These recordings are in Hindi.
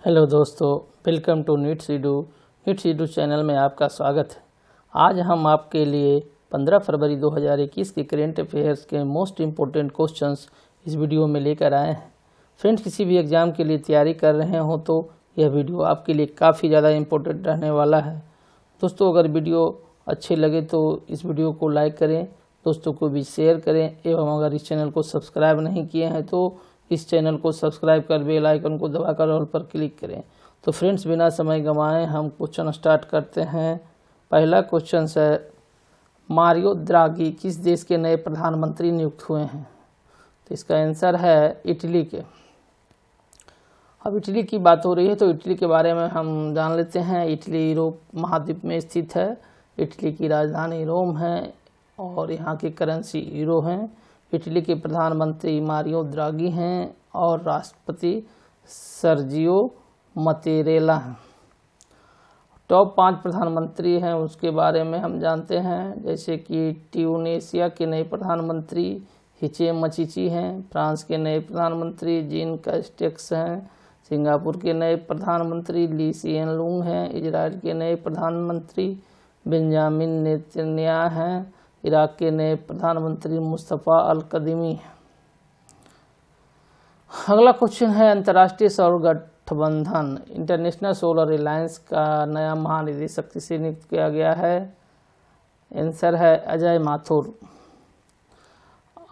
हेलो दोस्तों, वेलकम टू नीट सीडू चैनल में आपका स्वागत है। आज हम आपके लिए 15 फरवरी 2021 के करेंट अफेयर्स के मोस्ट इम्पोर्टेंट क्वेश्चंस इस वीडियो में लेकर आए हैं। फ्रेंड्स, किसी भी एग्ज़ाम के लिए तैयारी कर रहे हो तो यह वीडियो आपके लिए काफ़ी ज़्यादा इम्पोर्टेंट रहने वाला है। दोस्तों, अगर वीडियो अच्छे लगे तो इस वीडियो को लाइक करें, दोस्तों को भी शेयर करें एवं अगर इस चैनल को सब्सक्राइब नहीं किए हैं तो इस चैनल को सब्सक्राइब कर बेल आइकन को दबाकर ऑल पर क्लिक करें। तो फ्रेंड्स, बिना समय गंवाए हम क्वेश्चन स्टार्ट करते हैं। पहला क्वेश्चन है, मारियो द्रागी किस देश के नए प्रधानमंत्री नियुक्त हुए हैं? तो इसका आंसर है इटली के। अब इटली की बात हो रही है तो इटली के बारे में हम जान लेते हैं। इटली यूरोप महाद्वीप में स्थित है। इटली की राजधानी रोम है और यहाँ की करेंसी यूरो है। इटली के प्रधानमंत्री मारियो द्रागी हैं और राष्ट्रपति सर्जियो मतेरेला हैं। टॉप 5 प्रधानमंत्री हैं उसके बारे में हम जानते हैं, जैसे कि ट्यूनीशिया के नए प्रधानमंत्री हिचेम मचीची हैं, फ्रांस के नए प्रधानमंत्री जीन कास्टेक्स हैं, सिंगापुर के नए प्रधानमंत्री ली सिएन लुंग हैं, इजराइल के नए प्रधानमंत्री बेंजामिन नेतन्याहू हैं, इराक के नए प्रधानमंत्री मुस्तफ़ा अल कदीमी हैं। अगला क्वेश्चन है, अंतर्राष्ट्रीय सौर गठबंधन इंटरनेशनल सोलर अलायंस का नया महानिदेशक किसे नियुक्त किया गया है? आंसर है Ajay Mathur.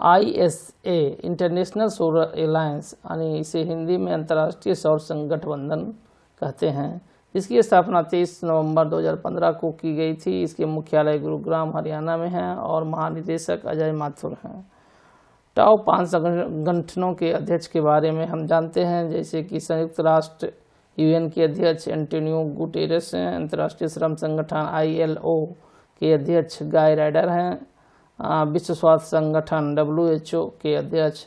ISA international solar alliance यानी इसे हिंदी में अंतर्राष्ट्रीय सौर गठबंधन कहते हैं, इसकी स्थापना 23 नवंबर 2015 को की गई थी। इसके मुख्यालय गुरुग्राम हरियाणा में है और महानिदेशक अजय माथुर हैं। टॉप 5 संगठनों के अध्यक्ष के बारे में हम जानते हैं, जैसे कि संयुक्त राष्ट्र UN के अध्यक्ष एंटोनियो गुटेरेस हैं, अंतर्राष्ट्रीय श्रम संगठन ILO के अध्यक्ष गाय राइडर हैं, विश्व स्वास्थ्य संगठन WHO के अध्यक्ष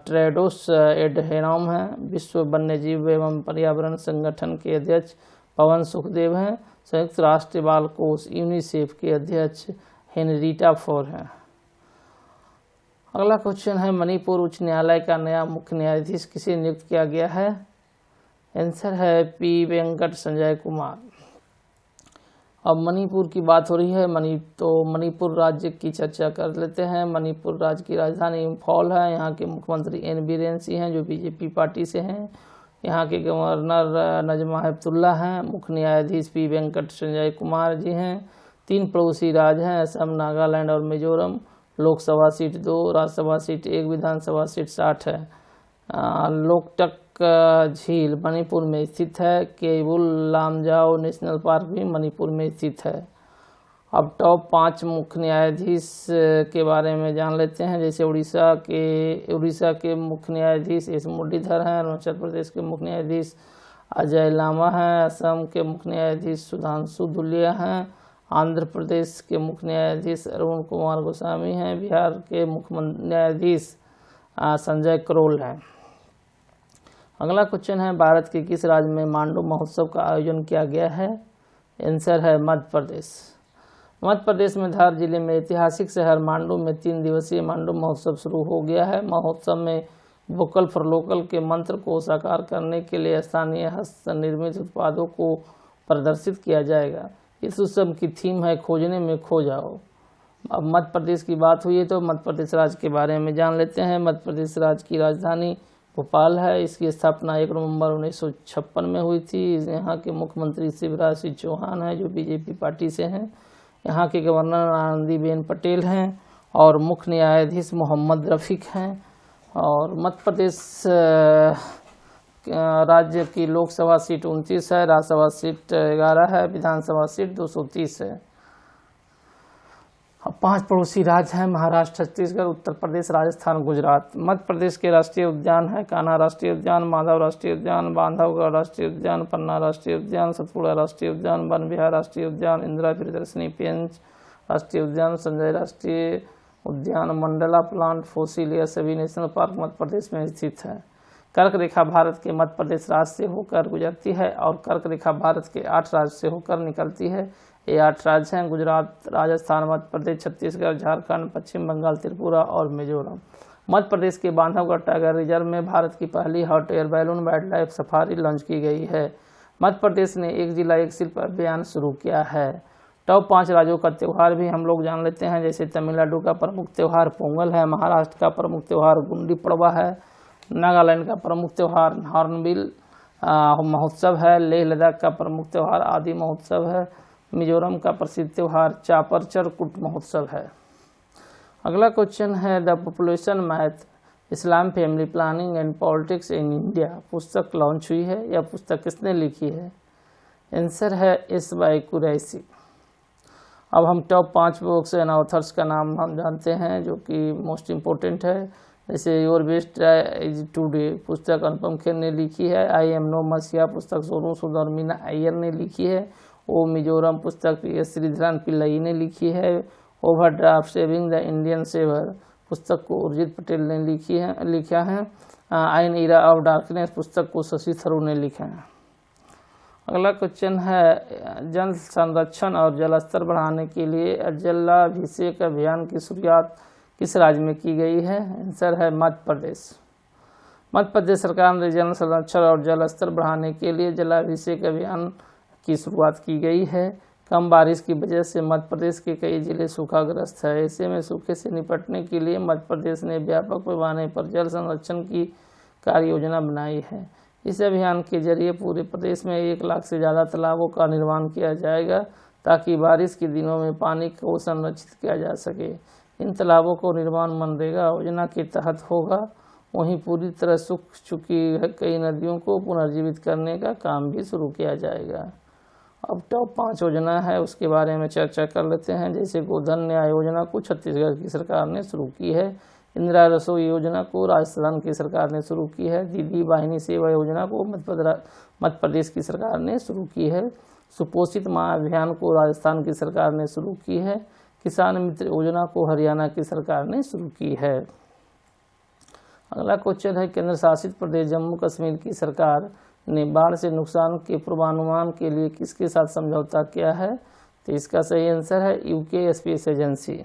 ट्रेडोस एडहेनॉम हैं, विश्व वन्यजीव एवं पर्यावरण संगठन के अध्यक्ष पवन सुखदेव हैं, संयुक्त राष्ट्र बाल कोष यूनिसेफ के अध्यक्ष हेनरीटा फोर हैं। अगला क्वेश्चन है, मणिपुर उच्च न्यायालय का नया मुख्य न्यायाधीश किसे नियुक्त किया गया है? आंसर है P वेंकट संजय कुमार। अब मणिपुर की बात हो रही है। मणिपुर राज्य की चर्चा कर लेते हैं। मणिपुर राज्य की राजधानी इम्फॉल है। यहाँ के मुख्यमंत्री एन बीरेन सिंह हैं जो बीजेपी पार्टी से हैं। यहाँ के गवर्नर नजमा हेपतुल्ला हैं। मुख्य न्यायाधीश P वेंकट संजय कुमार जी हैं। 3 पड़ोसी राज्य हैं, असम, नागालैंड और मिजोरम। लोकसभा सीट 2, राज्यसभा सीट 1, विधानसभा सीट 60 है। लोकटक झील मणिपुर में स्थित है। केबुल लामजाओ नेशनल पार्क भी मणिपुर में स्थित है। अब टॉप 5 मुख्य न्यायाधीश के बारे में जान लेते हैं, जैसे उड़ीसा के मुख्य न्यायाधीश एस मुरलीधर हैं, अरुणाचल प्रदेश के मुख्य न्यायाधीश अजय लामा हैं, असम के मुख्य न्यायाधीश सुधांशु धुलिया हैं, आंध्र प्रदेश के मुख्य न्यायाधीश अरुण कुमार गोस्वामी हैं, बिहार के मुख्य न्यायाधीश संजय करोल हैं। अगला क्वेश्चन है, भारत के किस राज्य में मांडू महोत्सव का आयोजन किया गया है? आंसर है मध्य प्रदेश। मध्य प्रदेश में धार जिले में ऐतिहासिक शहर मांडू में 3 दिवसीय मांडू महोत्सव शुरू हो गया है। महोत्सव में वोकल फॉर लोकल के मंत्र को साकार करने के लिए स्थानीय हस्त निर्मित उत्पादों को प्रदर्शित किया जाएगा। इस उत्सव की थीम है खोजने में खो जाओ। अब मध्य प्रदेश की बात हुई है तो मध्य प्रदेश राज्य के बारे में जान लेते हैं। मध्य प्रदेश राज्य की राजधानी भोपाल है। इसकी स्थापना 1 नवंबर 1956 में हुई थी। यहाँ के मुख्यमंत्री शिवराज सिंह चौहान हैं जो बीजेपी पार्टी से हैं। यहाँ के गवर्नर आनंदीबेन पटेल हैं और मुख्य न्यायाधीश मोहम्मद रफ़ीक हैं। और मध्य प्रदेश राज्य की लोकसभा सीट 29 है, राज्यसभा सीट 11 है, विधानसभा सीट 230 है। अब 5 पड़ोसी राज्य हैं, महाराष्ट्र, छत्तीसगढ़, उत्तर प्रदेश, राजस्थान, गुजरात। मध्य प्रदेश के राष्ट्रीय उद्यान है कान्हा राष्ट्रीय उद्यान, माधव राष्ट्रीय उद्यान, बांधवगढ़ राष्ट्रीय उद्यान, पन्ना राष्ट्रीय उद्यान, सतपुड़ा राष्ट्रीय उद्यान, वन विहार राष्ट्रीय उद्यान, इंदिरा प्रियदर्शनी पेंच राष्ट्रीय उद्यान, संजय राष्ट्रीय उद्यान, मंडला प्लांट फॉसिल, यह सभी नेशनल पार्क मध्य प्रदेश में स्थित है। कर्क रेखा भारत के मध्य प्रदेश राज्य से होकर गुजरती है और कर्क रेखा भारत के 8 राज्य से होकर निकलती है। ये 8 राज्य हैं, गुजरात, राजस्थान, मध्य प्रदेश, छत्तीसगढ़, झारखंड, पश्चिम बंगाल, त्रिपुरा और मिजोरम। मध्य प्रदेश के बांधवगढ़ टाइगर रिजर्व में भारत की पहली hot air balloon wild life safari launch की गई है। मध्य प्रदेश ने एक जिला एक शिल्प अभियान शुरू किया है। टॉप 5 राज्यों का त्यौहार भी हम लोग जान लेते हैं। जैसे तमिलनाडु का प्रमुख त्यौहार पोंगल है, महाराष्ट्र का प्रमुख त्यौहार गुंडी पड़वा है, नागालैंड का प्रमुख त्यौहार हॉर्नबिल महोत्सव है, लेह लद्दाख का प्रमुख त्यौहार आदि महोत्सव है, मिजोरम का प्रसिद्ध त्यौहार चापरचरकुट महोत्सव है। अगला क्वेश्चन है the population math Islam family planning and politics in India पुस्तक लॉन्च हुई है। यह पुस्तक किसने लिखी है? आंसर है एस वाई कुरैशी। अब हम टॉप 5 बुक्स एंड ऑथर्स का नाम हम जानते हैं जो कि मोस्ट इम्पोर्टेंट है। जैसे योर बेस्ट इज टुडे पुस्तक अनुपम खेर ने लिखी है। आई एम नो मसीहा पुस्तक सोनू सूद और मीना अय्यर ने लिखी है। ओ मिजोरम पुस्तक पी एस श्रीधरन पिल्लई ने लिखी है। Overdraft saving the Indian saver पुस्तक को उर्जित पटेल ने लिखा है। एन एरा ऑफ डार्कनेस पुस्तक को शशि थरूर ने लिखा है। अगला क्वेश्चन है जल संरक्षण और जल स्तर बढ़ाने के लिए जलाभिषेक अभियान की शुरुआत किस राज्य में की गई है? आंसर है मध्य प्रदेश। मध्य प्रदेश सरकार ने जल संरक्षण और जल स्तर बढ़ाने के लिए जलाभिषेक अभियान की शुरुआत की गई है। कम बारिश की वजह से मध्य प्रदेश के कई जिले सूखाग्रस्त है। ऐसे में सूखे से निपटने के लिए मध्य प्रदेश ने व्यापक पैमाने पर जल संरक्षण की कार्य योजना बनाई है। इस अभियान के जरिए पूरे प्रदेश में 1 लाख से ज़्यादा तालाबों का निर्माण किया जाएगा ताकि बारिश के दिनों में पानी को संरक्षित किया जा सके। इन तालाबों को निर्माण मनरेगा योजना के तहत होगा। वहीं पूरी तरह सूख चुकी कई नदियों को पुनर्जीवित करने का काम भी शुरू किया जाएगा। अब टॉप 5 योजना है उसके बारे में चर्चा कर लेते हैं। जैसे गोधन न्याय योजना को छत्तीसगढ़ की सरकार ने शुरू की है। इंदिरा रसोई योजना को राजस्थान की सरकार ने शुरू की है। दीदी वाहिनी सेवा योजना को मध्य प्रदेश की सरकार ने शुरू की है। सुपोषित माँ अभियान को राजस्थान की सरकार ने शुरू की है। किसान मित्र योजना को हरियाणा की सरकार ने शुरू की है। अगला क्वेश्चन है केंद्र शासित प्रदेश जम्मू कश्मीर की सरकार ने बाढ़ से नुकसान के पूर्वानुमान के लिए किसके साथ समझौता किया है? तो इसका सही आंसर है यूके स्पेस एजेंसी।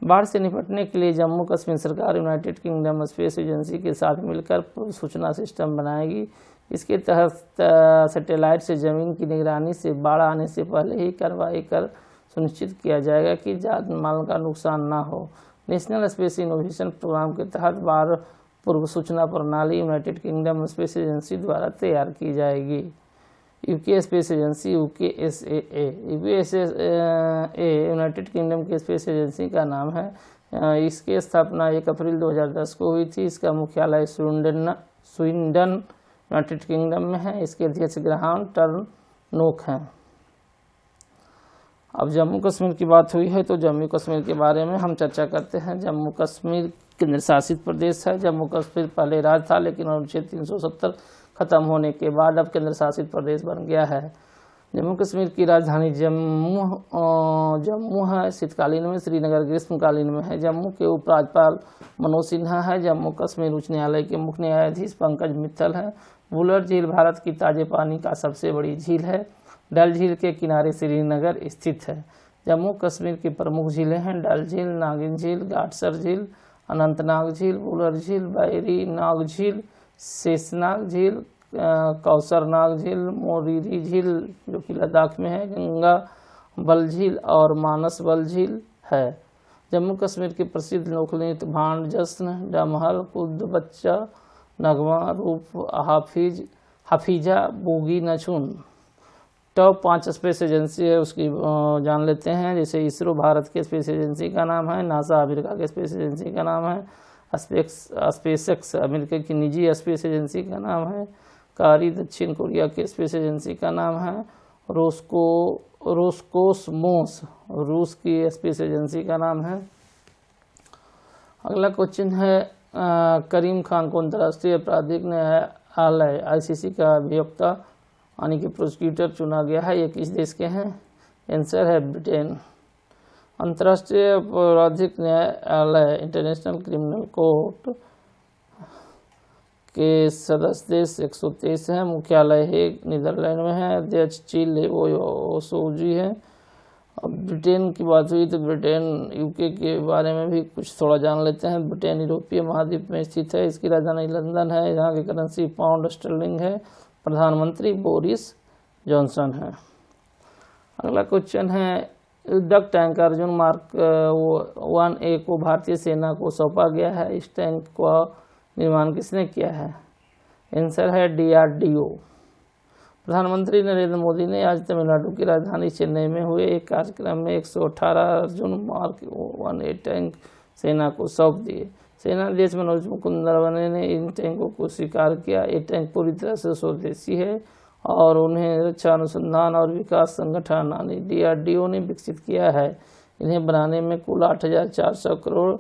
बाढ़ से निपटने के लिए जम्मू कश्मीर सरकार यूनाइटेड किंगडम स्पेस एजेंसी के साथ मिलकर पूर्व सूचना सिस्टम बनाएगी। इसके तहत सैटेलाइट से जमीन की निगरानी से बाढ़ आने से पहले ही कार्रवाई कर सुनिश्चित किया जाएगा कि जान माल का नुकसान न हो। नेशनल स्पेस इनोवेशन प्रोग्राम के तहत बाढ़ पूर्व सूचना प्रणाली यूनाइटेड किंगडम स्पेस एजेंसी द्वारा तैयार की जाएगी। UK space agency UKSA United Kingdom की स्पेस एजेंसी का नाम है। इसकी स्थापना 1 अप्रैल 2010 को हुई थी। इसका मुख्यालय स्वीडन यूनाइटेड किंगडम में है। इसके अध्यक्ष ग्राहम टर्नोक हैं। अब जम्मू कश्मीर की बात हुई है तो जम्मू कश्मीर के बारे में हम चर्चा करते हैं। जम्मू कश्मीर केंद्र शासित प्रदेश है। जम्मू कश्मीर पहले राज्य था लेकिन अनुच्छेद 370 खत्म होने के बाद अब केंद्र शासित प्रदेश बन गया है। जम्मू कश्मीर की राजधानी जम्मू है। शीतकालीन में श्रीनगर ग्रीष्मकालीन में है। जम्मू के उपराज्यपाल मनोज सिन्हा है। जम्मू कश्मीर उच्च न्यायालय के मुख्य न्यायाधीश पंकज मित्तल है। वुलर झील भारत की ताजे पानी का सबसे बड़ी झील है। डल झील के किनारे श्रीनगर स्थित है। जम्मू कश्मीर की प्रमुख झीलें हैं डल झील, नागिन झील, गाटसर झील, अनंतनाग झील, वुलर झील, बैरी नाग झील, शेषनाग झील, कौसरनाग झील, मोरीरी झील जो कि लद्दाख में है, गंगा बल झील और मानस बल झील है। जम्मू कश्मीर के प्रसिद्ध लोकनृत्य भांड, जश्न, डमहल, कुद बच्चा, नगमा, रूप, Hafiza, bogie, नचुन। Top 5 space agency है उसकी जान लेते हैं। जैसे इसरो भारत के स्पेस एजेंसी का नाम है। नासा अमेरिका के स्पेस एजेंसी का नाम है। स्पेसएक्स अमेरिका की निजी स्पेस एजेंसी का नाम है। कारी दक्षिण कोरिया के स्पेस एजेंसी का नाम है। रोस्कोसमोस रूस की स्पेस एजेंसी का नाम है। अगला क्वेश्चन है करीम खान को अंतर्राष्ट्रीय आपराधिक न्यायालय आईसीसी का अभियोक्ता यानी कि प्रोसिक्यूटर चुना गया है। ये किस देश के हैं? आंसर है ब्रिटेन। अंतर्राष्ट्रीय आपराधिक न्यायालय इंटरनेशनल क्रिमिनल कोर्ट के सदस्य देश 123 है। मुख्यालय हेग नीदरलैंड में है। अध्यक्ष चिल ओसोजी है अब ब्रिटेन की बात हुई तो ब्रिटेन यूके के बारे में भी कुछ थोड़ा जान लेते हैं। ब्रिटेन यूरोपीय महाद्वीप में स्थित है। इसकी राजधानी लंदन है। यहाँ की करेंसी पाउंड स्टर्लिंग है। प्रधानमंत्री बोरिस जॉनसन है। अगला क्वेश्चन है, युद्धक टैंक अर्जुन मार्क 1A को भारतीय सेना को सौंपा गया है। इस टैंक का निर्माण किसने किया है? आंसर है DRDO। प्रधानमंत्री नरेंद्र मोदी ने आज तमिलनाडु की राजधानी चेन्नई में हुए एक कार्यक्रम में 118 अर्जुन मार्क 1A टैंक सेना को सौंप दिए। सेनाध्यक्ष मनोज मुकुंद नरवणे ने इन टैंकों को स्वीकार किया। ये टैंक पूरी तरह से स्वदेशी है और उन्हें रक्षा अनुसंधान और विकास संगठन यानी DRDO ने विकसित किया है। इन्हें बनाने में कुल 8,400 करोड़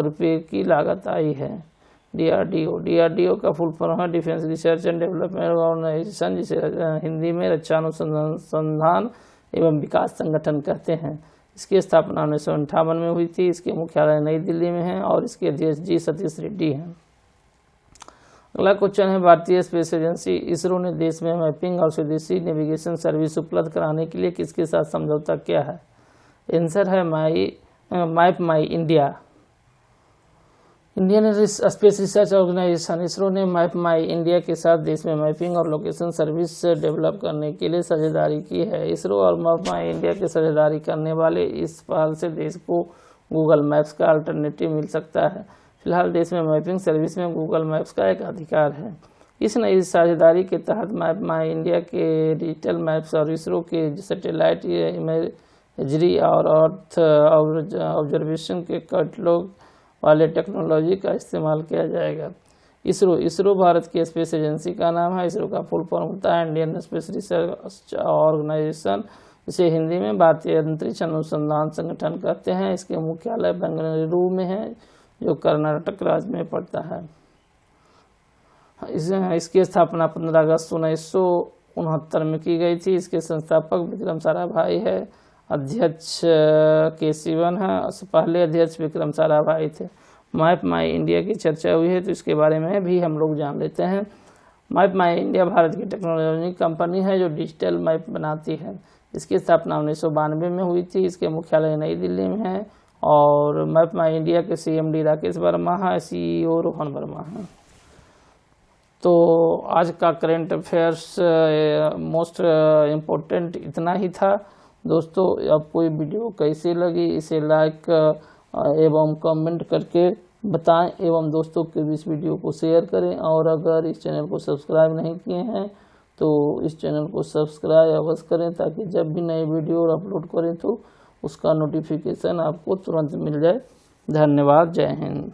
रुपये की लागत आई है। DRDO का फुल फॉर्म है defence research and development organisation, जिसे हिंदी में रक्षा अनुसंधान एवं विकास संगठन कहते हैं। इसकी स्थापना 1958 में हुई थी। इसके मुख्यालय नई दिल्ली में है और इसके अध्यक्ष जी सतीश रेड्डी हैं। अगला क्वेश्चन है, भारतीय स्पेस एजेंसी इसरो ने देश में मैपिंग और स्वदेशी नेविगेशन सर्विस उपलब्ध कराने के लिए किसके साथ समझौता किया है? आंसर है map my India. Indian space research organisation ISRO ने मैप माई इंडिया के साथ देश में मैपिंग और लोकेशन सर्विस डेवलप करने के लिए साझेदारी की है। इसरो और मैप माई इंडिया के साझेदारी करने वाले इस पहल से देश को गूगल मैप्स का अल्टरनेटिव मिल सकता है। फिलहाल देश में मैपिंग सर्विस में गूगल मैप्स का एक अधिकार है। इस नई साझेदारी के तहत मैप माई इंडिया के डिजिटल मैप्स और इसरो के सैटेलाइट इमेजरी और अर्थ ऑब्जर्वेशन के कैटलॉग वाले टेक्नोलॉजी का इस्तेमाल किया जाएगा। इसरो भारत की स्पेस एजेंसी का नाम है। इसरो का फुल फॉर्म होता है इंडियन स्पेस रिसर्च ऑर्गेनाइजेशन, इसे हिंदी में भारतीय अंतरिक्ष अनुसंधान संगठन कहते हैं। इसके मुख्यालय बेंगलुरु में है, जो कर्नाटक राज्य में पड़ता है। इसकी स्थापना 15 अगस्त 1969 में की गई थी। इसके संस्थापक विक्रम साराभाई है। अध्यक्ष के सिवन है। पहले अध्यक्ष विक्रम साराभाई थे। मैप माई इंडिया की चर्चा हुई है तो इसके बारे में भी हम लोग जान लेते हैं। मैप माई इंडिया भारत की टेक्नोलॉजी कंपनी है जो डिजिटल मैप बनाती है। इसकी स्थापना 1992 में हुई थी। इसके मुख्यालय नई दिल्ली में है और मैप माई इंडिया के CMD राकेश वर्मा है, CEO रोहन वर्मा है। तो आज का करेंट अफेयर्स मोस्ट इम्पोर्टेंट इतना ही था। दोस्तों, आपको ये वीडियो कैसे लगी इसे लाइक एवं कमेंट करके बताएं एवं दोस्तों के बीच वीडियो को शेयर करें। और अगर इस चैनल को सब्सक्राइब नहीं किए हैं तो इस चैनल को सब्सक्राइब अवश्य करें, ताकि जब भी नई वीडियो अपलोड करें तो उसका नोटिफिकेशन आपको तुरंत मिल जाए। धन्यवाद। जय हिंद।